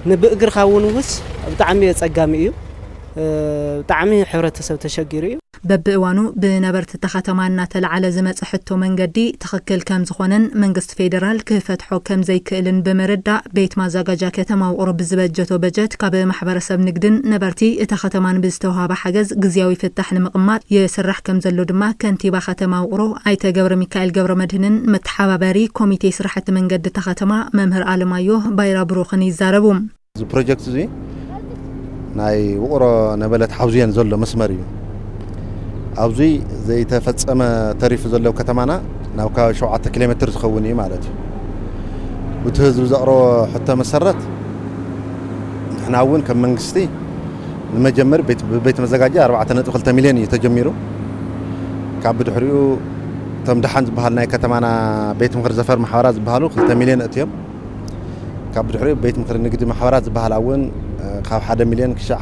[SPEAKER 24] نبقر خاون وس بتعمي تسقامي بتعمي حرة سو تشجري
[SPEAKER 22] በብእዋኑ ብነበርቲ ተኸተማና ተለዓለ ዝመጽሕቶ መንገዲ ተኸክል ከም ዝኾነን መንግስት ፌደራል ክፈትሖ ከም ዘይክእልን ብምርዳእ ቤት ማዘጋጃ ከተማ ውቅሮ ብዝበጀቶ በጀት ካብ ማሕበረሰብ ንግድን ነበርቲ እታ ከተማን ብዝተዋሃበ ሓገዝ ግዝያዊ ፍታሕ ንምቕማጥ ይስራሕ ከም ዘሎ ድማ ከንቲባ ከተማ ውቅሮ ኣይተ ገብረ ሚካኤል ገብረ መድህንን መተሓባበሪ ኮሚቴ ስራሕቲ መንገዲ እታ ከተማ መምህር አለማዮ ባይራ ብሩኽን ይዛረቡ።
[SPEAKER 25] እዚ ፕሮጀክት እዚ ናይ ውቅሮ ነበለት ሓውዜን ዘሎ መስመር እዩ ኣብዚ ዘይተፈጸመ ተሪፍ ዘሎ ከተማና ናብ ካብ 7 ኪሎ ሜትር ዝኸውን እዩ ማለት እዩ። እቲ ህዝቢ ዘቕረቦ ሕቶ መሰረት ንሕና እውን ከም መንግስቲ ንመጀመር ቤት መዘጋጃ 4.2 ሚልዮን እዩ ተጀሚሩ ካብ ብድሕሪኡ ተም ደሓን ዝበሃል ናይ ከተማና ቤት ምክሪ ዘፈር ማሕበራት ዝበሃሉ 2 ሚልዮን እትዮም ካብ ብድሕሪኡ ቤት ምክሪ ንግዲ ማሕበራት ዝበሃል እውን ካብ 1 ሚልዮን ክሻዕ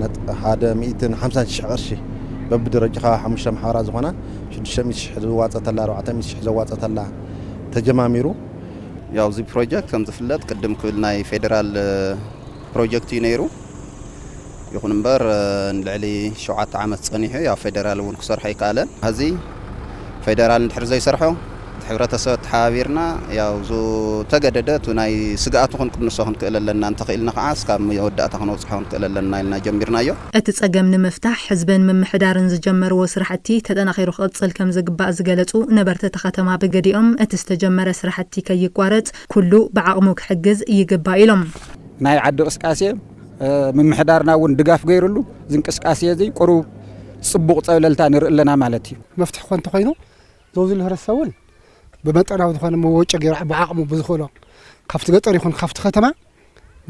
[SPEAKER 25] 150,000 ቅርሺ በብደረጃ 5 ማሕበራት ዝኾና 600,000 ዝዋፀተላ 400,000 ዝዋፀተላ ተጀማሚሩ
[SPEAKER 26] ያው እዚ ፕሮጀክት ከም ዝፍለጥ ቅድም ክብል ናይ ፌደራል ፕሮጀክት እዩ ነይሩ ይኹን እምበር ንልዕሊ 7 ዓመት ፀኒሑ ያው ፌደራል እውን ክሰርሖ ይከኣለን ሕዚ ፌደራል እንድሕር ዘይሰርሖ ሕብረተሰብ ተሓቢርና ያው ዞ ተገደደት ናይ ስጋኣቱ ክንቅንሶ ክንክእለለና እንተኽኢልና ከዓ እስካብ መወዳእታ ክንወፅሖ ክንክእለለና ኢልና ጀሚርናዮ
[SPEAKER 22] እቲ ጸገም ንምፍታሕ ሕዝብን ምምሕዳርን ዝጀመርዎ ስራሕቲ ተጠናኺሩ ክቕጽል ከም ዝግባእ ዝገለጹ ነበርቲ ከተማ ብገዲኦም እቲ ዝተጀመረ ስራሕቲ ከይቋረጽ ኩሉ ብዓቕሙ ክሕግዝ ይግባእ ኢሎም
[SPEAKER 14] ናይ ዓዲ ቅስቃሴ ምምሕዳርና እውን ድጋፍ ገይሩሉ ዝንቅስቃሴ እዚ ቁሩብ ጽቡቕ ጸብለልታ ንርኢ ኣለና ማለት እዩ
[SPEAKER 23] መፍትሕ ኮንተ ኮይኑ ዞዚ ልህረሰውን በመጠናው ዝኾነ መወጨ ገይሩ ብዓቕሙ ብዝኽእሎ ካብቲ ገጠር ይኹን ካብቲ ከተማ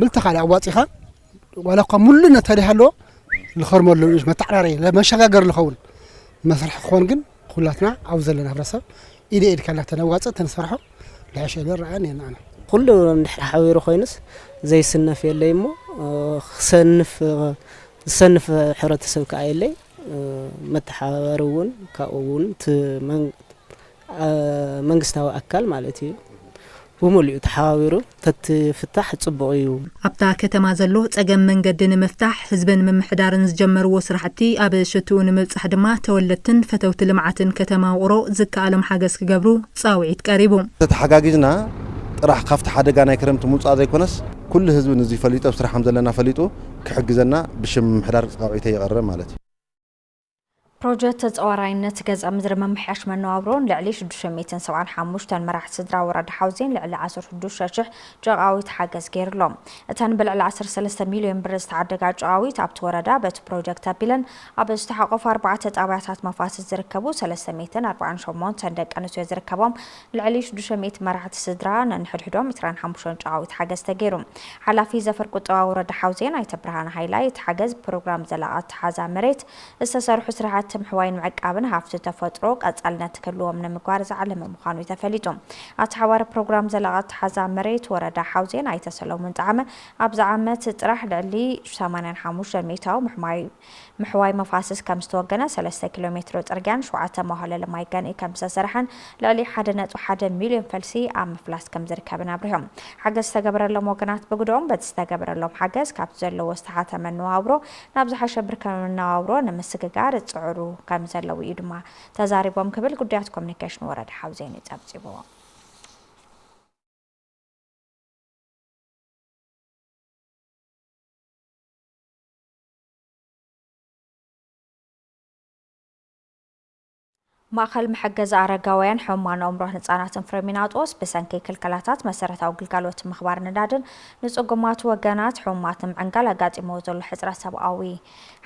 [SPEAKER 23] ብልተኻል ኣዋፂኻ ዋላ እኳ ሙሉነት ተዲሃሎ ልኸርመሉ መተዕራሪ ለመሸጋገር ልኸውን መስርሕ ክኾን ግን ኩላትና ኣብ ዘለና ህብረተሰብ ኢደ ኢድ ካላ ተነዋፅእ ተንሰርሖ ልዕሸለ ረኣን የናና
[SPEAKER 24] ኩሉ ሓቢሩ ኮይኑስ ዘይስነፍ የለይ እሞ ዝሰንፍ ሕብረተሰብ ከዓ የለይ መተሓባበሪ እውን ካብኡ እውን መንግስታዊ ኣካል ማለት እዩ ብሙሉእ ተሓባቢሩ ተትፍታሕ ጽቡቕ እዩ ኣብታ ከተማ ዘሎ ጸገም መንገዲ ንምፍታሕ ህዝብን ምምሕዳርን ዝጀመርዎ ስራሕቲ ኣብ ሽቱኡ ንምብጻሕ ድማ ተወለድትን ፈተውቲ ልምዓትን ከተማ ውቕሮ ዝከኣሎም ሓገዝ ክገብሩ ጻውዒት ቀሪቡ
[SPEAKER 25] ተተሓጋጊዝና ጥራሕ ካብቲ ሓደጋ ናይ ክረምቲ ምውፃእ ዘይኮነስ ኩሉ ህዝቢ ነዚ ፈሊጦ ስራሕ ከም ዘለና ፈሊጡ ክሕግዘና ብሽም ምምሕዳር ጻውዒት ይቐርብ ማለት እዩ
[SPEAKER 1] ፕሮጀክት ተጻዋራይነት ገዛ ምድሪ መምሕያሽ መነባብሮን ልዕሊ 675 መራሕቲ ስድራ ወረዳ ሓውዜን ልዕሊ 16,000 ጨቃዊት ሓገዝ ገይርሎም እተን ብልዕሊ 13 ሚልዮን ብር ዝተዓደጋ ጨቃዊት ኣብቲ ወረዳ በቲ ፕሮጀክት ኣቢለን ኣብ ዝተሓቆፉ 4 ጣብያታት መፋሰስ ዝርከቡ 348 ደቂ ኣንስትዮ ዝርከቦም ልዕሊ 600 መራሕቲ ስድራ ነንሕድሕዶም 25 ጨቃዊት ሓገዝ ተገይሩ ሓላፊ ዘፈር ቁጠባ ወረዳ ሓውዜን ኣይተብርሃን ሃይላይ ሓገዝ ፕሮግራም ዘላቐት ሓዛ መሬት ዝተሰርሑ ስራሕቲ ምሕዋይን ዕቃብን ሃፍቲ ተፈጥሮ ቀጻልነት ክህልዎም ንምግባር ዝዓለመ ምዃኑ ተፈሊጡ ኣቲ ሓዋረ ፕሮግራም ዘላቐት ሓዛ መሬት ወረዳ ሓውዜን ኣይተሰለሙን ጣዕመ ኣብዚ ዓመት ጥራሕ ልዕሊ 85 ሜታዊ ምሕዋይ መፋሰስ ከም ዝተወገነ 3 ኪሎ ሜትር ጽርግያን 7 መዋህለለ ማይ ገንኢ ከም ዝተሰርሐን ልዕሊ 1.1 ሚልዮን ፈልሲ ኣብ ምፍላስ ከም ዝርከብን ኣብርሆም ሓገዝ ዝተገበረሎም ወገናት ብግዶም በቲ ዝተገበረሎም ሓገዝ ካብቲ ዘለዎ ዝተሓተ መነባብሮ ናብ ዝሓሸ ብርከ መነባብሮ ንምስግጋር ጽዕሩ ከም ዘለው እዩ ድማ ተዛሪቦም ክብል ጉዳያት ኮሙኒኬሽን ወረዳ ሓውዜን ይጸብጽብዎ ማእከል መሐገዝ አረጋውያን ሕሙማን አእምሮን ህጻናትን ፍሬሚናጦስ በሰንኪ ክልከላታት መሰረታዊ ግልጋሎት ምኽባር ንዳድን ንጽጉማት ወገናት ሕሙማትን ዕንጋል አጋጢሞ ዘሎ ሕጽረት ሰብኣዊ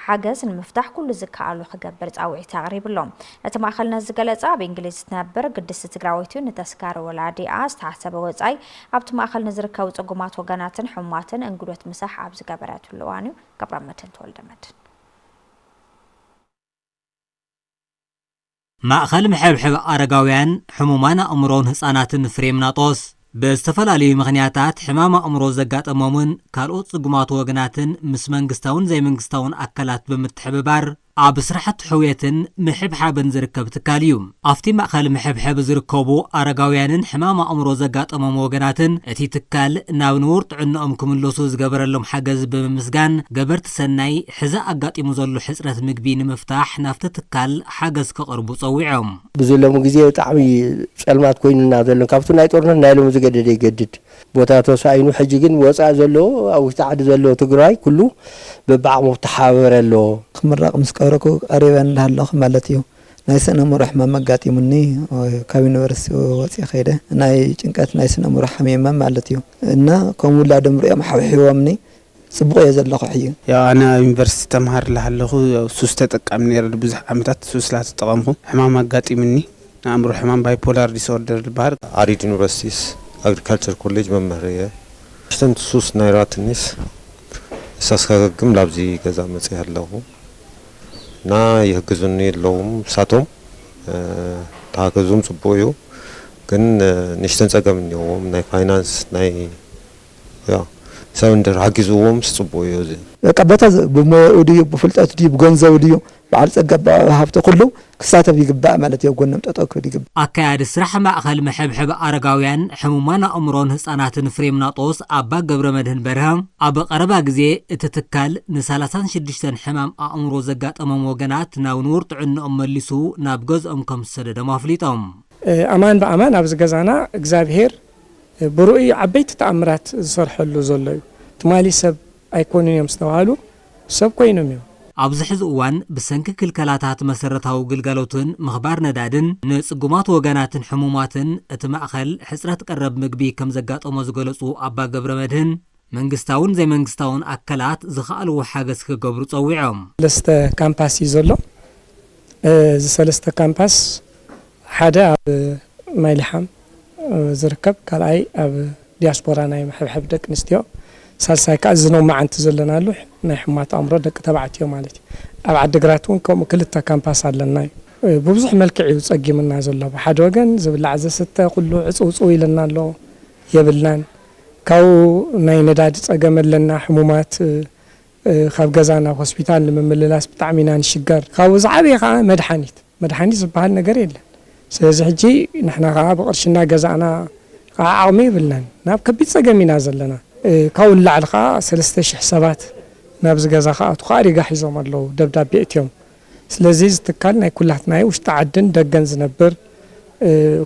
[SPEAKER 1] ሓገዝ ንምፍታሕ ኩሉ ዝከኣሉ ክገብር ጻውዒት ኣቕሪብሎም እቲ ማእከል ነዝገለጸ ብእንግሊዝ ትነብር ቅድስቲ ትግራወይቱ ንተስካር ወላዲኣ ዝተሓሰበ ወጻይ ኣብቲ ማእከል ንዝርከቡ ጽጉማት ወገናትን ሕሙማትን እንግዶት ምሳሕ ኣብ ዝገበረትሉ እዋን እዩ ገብረመድህን ተወልደመድህን
[SPEAKER 2] ማእከል ምሕብሕብ አረጋውያን ሕሙማን አእምሮን ህጻናትን ፍሬምናጦስ በስተፈላለዩ ምኽንያታት ሕማም አእምሮ ዘጋጠመሙን ካልኦት ጽጉማት ወገናትን ምስ መንግስታውን ዘይመንግስታውን አካላት ብምትሕብባር ኣብ ስራሕቲ ሕውየትን ምሕብሓብን ዝርከብ ትካል እዩ ኣብቲ ማእከል ምሕብሕብ ዝርከቡ አረጋውያንን ሕማም አእምሮ ዘጋጠመም ወገናትን እቲ ትካል ናብ ንቡር ጥዕንኦም ክምለሱ ዝገበረሎም ሓገዝ ብምምስጋን ገበርቲ ሰናይ ሕዛ ኣጋጢሙ ዘሎ ሕፅረት ምግቢ ንምፍታሕ ናፍቲ ትካል ሓገዝ ከቕርቡ ፀዊዖም
[SPEAKER 3] ብዘለሙ ግዜ ብጣዕሚ ጸልማት ኮይኑና ዘሎ ካብቱ ናይ ጦርነት ናይ ሎሚ ዝገደደ ይገድድ ቦታ ተሳይኑ ሕጂ ግን ወፃእ ዘሎ ኣብ ውሽጢ ዓዲ ዘሎ ትግራይ ኩሉ በባዕሙ ተሓበረሎ ክምራቅ ምስ ቀረኩ ቀሪበን እንዳሃለኹ ማለት እዩ ናይ ስነ ምሮ ሕማም ኣጋጢሙኒ ካብ ዩኒቨርሲቲ ወፂእ ኸይደ ናይ ጭንቀት ናይ ስነ ምሮ ሕማም ማለት እዩ እና ከምኡ ውላዶም ሪኦም ሓብሒቦምኒ ጽቡቕ እየ ዘለኹ ሕዩ
[SPEAKER 16] ያው ኣነ ዩኒቨርሲቲ ተምሃር ለሃለኹ ሱስ ተጠቃሚ ነይረ ብዙሕ ዓመታት ሱስ ላተጠቐምኩ ሕማም ኣጋጢሙኒ ንኣእምሮ ሕማም ባይፖላር ዲስኦርደር ዝበሃል
[SPEAKER 4] ዓሪድ ዩኒቨርሲቲስ አግሪካልቸር ኮሌጅ መምህር እየ ሽተንቲ ሱስ ናይራትኒስ ሳስካገግም ላብዚ ገዛ መጽእ ኣለኹ እና ይህግዙኒ የለውም ሳቶም ታገዙም ጽቡቕ እዩ ግን ንሽተን ጸገም እኒዎም ናይ ፋይናንስ ናይ ሰብ እንደር ሓጊዝዎም ጽቡቕ እዩ እዚ
[SPEAKER 21] በቃ ቦታ ብሞያኡ ድዩ ብፍልጠት ድዩ ብገንዘብ ድዩ በዓል ጸገብ ሃብቲ ኩሉ ክሳተፍ ይግባእ ማለት እዩ ጎንም ጠጠው ክብል ይግባእ
[SPEAKER 2] ኣካያዲ ስራሕ ማእከል ምሕብሕብ አረጋውያን ሕሙማን አእምሮን ህጻናትን ፍሬምናጦስ ኣባ ገብረመድህን በርሃም ኣብ ቀረባ ግዜ እቲ ትካል ን36 ሕማም አእምሮ ዘጋጠመም ወገናት ናብ ንቡር ጥዕንኦም መሊሱ ናብ ገዝኦም ከም ዝሰደዶም ኣፍሊጦም
[SPEAKER 5] أمان بأمان أبز جزانا إجزابهر برؤي عبيت تأمرات صرح اللوزلو تمالي سب أيكون يوم استوالو سب كوينم يوم
[SPEAKER 2] ኣብዚ ሕዚ እዋን ብሰንኪ ክልከላታት መሰረታዊ ግልጋሎትን ምኽባር ነዳድን ንጽጉማት ወገናትን ሕሙማትን እቲ ማእኸል ሕፅረት ቀረብ ምግቢ ከም ዘጋጠሞ ዝገለጹ ኣባ ገብረ መድህን መንግስታውን ዘይመንግስታውን ኣካላት ዝኽኣልዎ ሓገዝ ክገብሩ ጸዊዖም
[SPEAKER 5] ሰለስተ ካምፓስ እዩ ዘሎ እዚ ሰለስተ ካምፓስ ሓደ ኣብ ማይልሓም ዝርከብ ካልኣይ ኣብ ዲያስፖራ ናይ ምሕብሕብ ደቂ ኣንስትዮ ሳልሳይ ከዓ ዝነው ማዓንቲ ዘለናሉ ናይ ሕማት ኣእምሮ ደቂ ተባዕትዮ ማለት እዩ ኣብ ዓዲግራት እውን ከምኡ ክልተ ካምፓስ ኣለና ብብዙሕ መልክዕ እዩ ፀጊምና ዘሎ ብሓደ ወገን ዝብላዕ ዘስተ ኩሉ ዕፅውፅው ኢለና ኣሎ የብልናን ካብኡ ናይ ነዳዲ ፀገም ኣለና ሕሙማት ካብ ገዛ ናብ ሆስፒታል ንምምልላስ ብጣዕሚ ኢና ንሽገር ካብኡ ዝዓበየ ከዓ መድሓኒት ዝበሃል ነገር የለን ስለዚ ሕጂ ንሕና ከዓ ብቅርሽና ገዛእና ከዓ ዓቕሚ ይብልናን ናብ ከቢድ ፀገም ኢና ዘለና ካው ላዕል ከዓ 3000 ሰባት ናብዚ ገዛ ከዓ ተኻሪጋ ሒዞም ኣለዉ ደብዳቤ እትዮም ስለዚ ዝትካል ናይ ኩላትናይ ውሽጢ ዓድን ደገን ዝነብር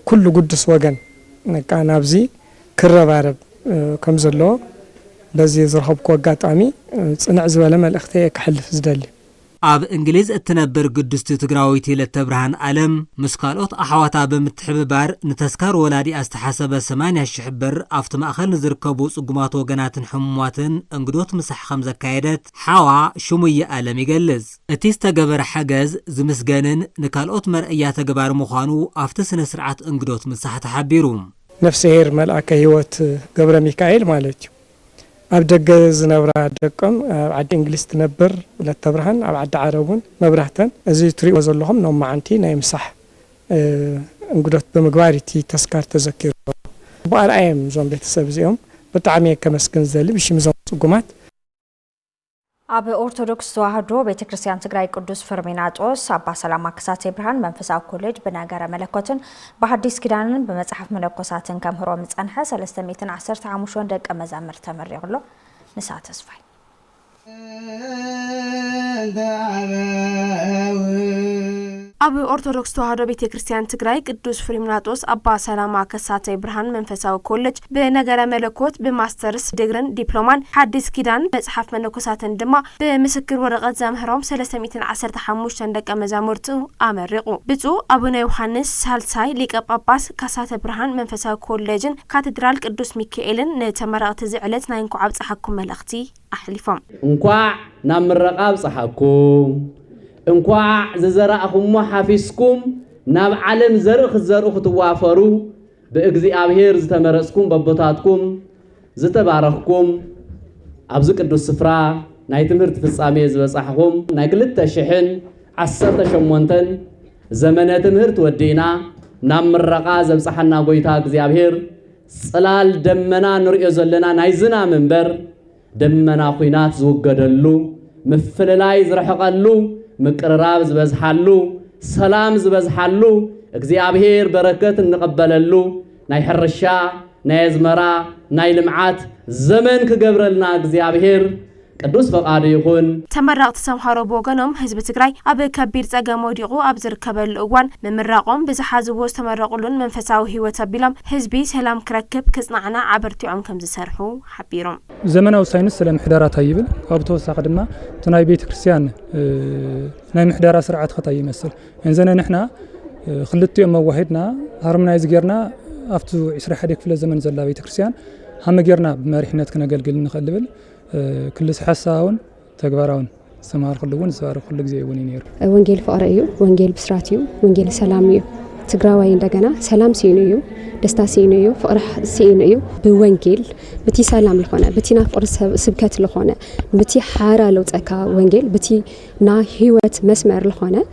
[SPEAKER 5] ኩሉ ጉድስ ወገን ነቃ ናብዚ ክረባረብ ከም ዘሎ በዚ ዝረኸብኩ ኣጋጣሚ ጽንዕ ዝበለ መልእኽቲ ክሕልፍ ዝደሊ
[SPEAKER 2] ኣብ እንግሊዝ እትነብር ቅድስቲ ትግራዊት ለተ ብርሃን ዓለም ምስ ካልኦት ኣሕዋታ ብምትሕብባር ንተስካር ወላዲ ዝተሓሰበ 80,000 ብር ኣብቲ ማእኸል ንዝርከቡ ጽጉማት ወገናትን ሕሙማትን እንግዶት ምሳሕ ከም ዘካየደት ሓዋ ሽሙየ ዓለም ይገልጽ እቲ ዝተገበረ ሓገዝ ዝምስገንን ንካልኦት መርአያ ተግባር ምዃኑ ኣብቲ ስነ ስርዓት እንግዶት ምሳሕ ተሓቢሩ
[SPEAKER 5] ነፍስሄር መልአከ ህይወት ገብረ ሚካኤል ማለት እዩ ኣብ ደገ ዝነብራ ደቆም ኣብ ዓዲ እንግሊዝ ትነብር ለተ ብርሃን ኣብ ዓዲ ዓረቡን መብራህተን እዚ ትሪእዎ ዘለኹም ኖም ማዓንቲ ናይ ምሳሕ እንግዶት ብምግባር እቲ ተስካር ተዘኪሩ ብኣርኣዮም ዞም ቤተሰብ እዚኦም ብጣዕሚ ከመስግን ዝደሊ ብሽም ዞም ጽጉማት
[SPEAKER 1] ኣብ ኦርቶዶክስ ተዋህዶ ቤተክርስቲያን ትግራይ ቅዱስ ፍርሚናጦስ ኣባ ሰላማ ከሳቴ ብርሃን መንፈሳዊ ኮሌጅ ብነገረ መለኮትን በሐዲስ ኪዳንን በመጽሐፍ መለኮሳትን ከምህሮም ጸንሐ 315 ደቀ መዛሙርት ተመሪቕሎ ንሳ ተስፋይ
[SPEAKER 8] ኣብ ኦርቶዶክስ ተዋህዶ ቤተክርስቲያን ትግራይ ቅዱስ ፍርሚናጦስ ኣባ ሰላማ ከሳቴ ብርሃን መንፈሳዊ ኮሌጅ ብነገረ መለኮት ብማስተርስ ዲግሪን ዲፕሎማን ሐዲስ ኪዳን መጽሐፍ መለኮሳትን ድማ ብምስክር ወረቐት ዘምህሮም 315 ደቀ መዛሙርት ኣመሪቑ ብፁዕ አቡነ ዮሐንስ ሳልሳይ ሊቀ ጳጳስ ከሳቴ ብርሃን መንፈሳዊ ኮሌጅን ካቴድራል ቅዱስ ሚካኤልን ነተመረቕቲ ዝዕለት ናይ እንኳዕ ኣብጽሐኩም መልእኽቲ ኣሕሊፎም
[SPEAKER 9] እንኳዕ ናብ ምረቓ ኣብጽሐኩም እንኳዕ ዝዘራእኹሞ ሓፊስኩም ናብ ዓለም ዘርኢ ክትዘርኡ ክትዋፈሩ ብእግዚአብሔር ዝተመረጽኩም በቦታትኩም ዝተባረኽኩም ኣብዚ ቅዱስ ስፍራ ናይ ትምህርቲ ፍጻሜ ዝበጻሕኹም ናይ 2018 ዘመነ ትምህርቲ ወዲና ናብ ምረቓ ዘብጽሐና ጎይታ እግዚአብሔር ጽላል ደመና ንሪኦ ዘለና ናይ ዝናብ መንበር ደመና ኹይናት ዝውገደሉ ምፍልላይ ዝረሕቐሉ مقرراب زبزحلو سلام زبزحلو እግዚአብሔር በረከት እንቀበለሉ ናይ ሕርሻ ናይ ዝመራ ናይ ልምዓት ዘመን ክገብረልና እግዚአብሔር ቅዱስ ፈቃዱ ይኹን
[SPEAKER 8] ተመረቕቲ ተምሃሮ በወገኖም ህዝቢ ትግራይ ኣብ ከቢድ ጸገም ወዲቑ ኣብ ዝርከበሉ እዋን መምራቆም ብዝሓዝዎ ዝተመረቑሉን መንፈሳዊ ህይወት ኣቢሎም ህዝቢ ሰላም ክረክብ ክጽናዕና ዓበርቲዖም ከም ዝሰርሑ ሓቢሮም
[SPEAKER 10] ዘመናዊ ሳይንስ ስለ ምሕዳራት ይብል ኣብ ተወሳኺ ድማ ናይ ቤተ ክርስቲያን ናይ ምሕዳራ ስርዓት ኸታ ይመስል እንዘነ ንሕና ክልቲኦም መዋሂድና ሃርሞናይዝ ጌርና ኣብቱ 21 ክፍለ ዘመን ዘላ ቤተ ክርስቲያን ሃመ ጌርና ብመሪሕነት ክነገልግል ንኽእል كل حساون تجبرون سمار خلون سوار كل جزء ونينير
[SPEAKER 12] وانجيل فقرايو وانجيل بسراتيو وانجيل سلاميو تجراوي عندنا سلام سينيو دستا سينيو فرح سينيو بوانجيل بتي سلام لخونه بتي نافر سبكات لخونه بتي حارة لو تأكا وانجيل بتي نا هيوت مسمار لخونه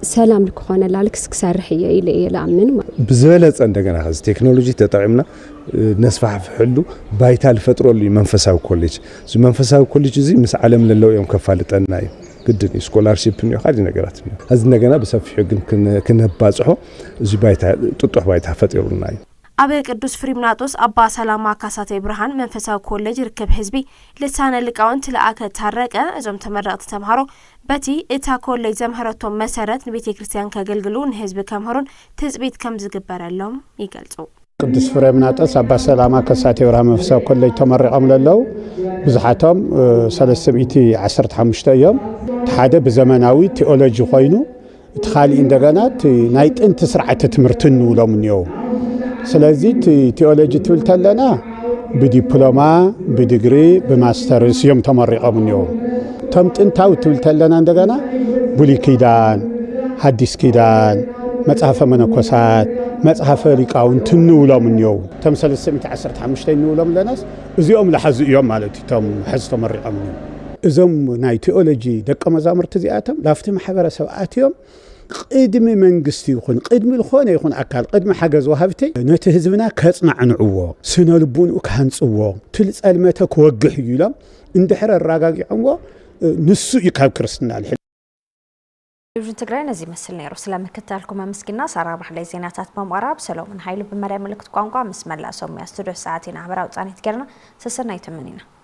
[SPEAKER 12] سلام لخونه لالكس كسرحية إلى أمن
[SPEAKER 13] بزولة عندنا هذا تكنولوجيا تطعمنا نسفح في حلو بايتال فترة اللي منفساو كوليج زي منفساو كوليج زي مس عالم للو يوم كفالة الناي قدني سكولارشيب نيو خالي نقراتنا هذا نجنا بس في حق كنا بازحه زي بايتها تطح بايتها فترة الناي
[SPEAKER 8] አበ ቅዱስ ፍሪምናጦስ አባ ሰላማ ካሳቴ ብርሃን መንፈሳዊ ኮሌጅ ርከብ ህዝቢ ልሳነ ልቃውንት ለአከ ታረቀ እዞም ተመረቅቲ ተምሃሮ በቲ እታ ኮሌጅ ዘምሃረቶም መሰረት ንቤተ ክርስቲያን ከገልግሉ ንህዝብ ከምሆሩን ትጽቢት ከም ዝግበረሎም ይገልጹ።
[SPEAKER 6] ቅዱስ ፍሪምናጦስ አባ ሰላማ ካሳቴ ብርሃን መንፈሳዊ ኮሌጅ ተመረቆም ለለው ብዙሓቶም 315 እዮም ሓደ ብዘመናዊ ቴዎሎጂ ኮይኑ ትኻሊ እንደገና ናይ ጥንት ስርዓተ ትምህርቲ ንውሎም ንየው ስለዚህ ቴዎሎጂ ትብል ተለና በዲፕሎማ በዲግሪ በማስተርስ يوم ተመረቆም ነው ተም ጥንታው ትብል ተለና እንደገና ብሉይ ኪዳን ሐዲስ ኪዳን መጽሐፈ መነኮሳት መጽሐፈ ሊቃውንት ንውሎም ነው ተም 315 ንውሎም ለናስ እዚኦም ለሐዝ እዮም ማለት ተም ሐዝ ተመረቆም ነው እዞም ናይ ቴዎሎጂ ደቀ መዛሙርት እዚኣቶም ላፍቲ ማሕበረሰብ ኣትዮም قدم منجستي يكون قدم الخونة يكون أكل قدم حاجة وهبتي نته حزبنا كتصنع نعوه سنلبون وكهنصوه تلص المتك وجه يلام اندحر الرجاج عمو نسو يكاب كرسنا الحين
[SPEAKER 1] يوجد تقرأ نزي مثلنا يروح سلام كتالكم مسكنا صار بح لي زينات بمقرب سلام من هايلو بمرام ملك تقام قام بسم الله سومي استوديو ساعتين عبر وصاني تكرنا سسرنا يتمنينا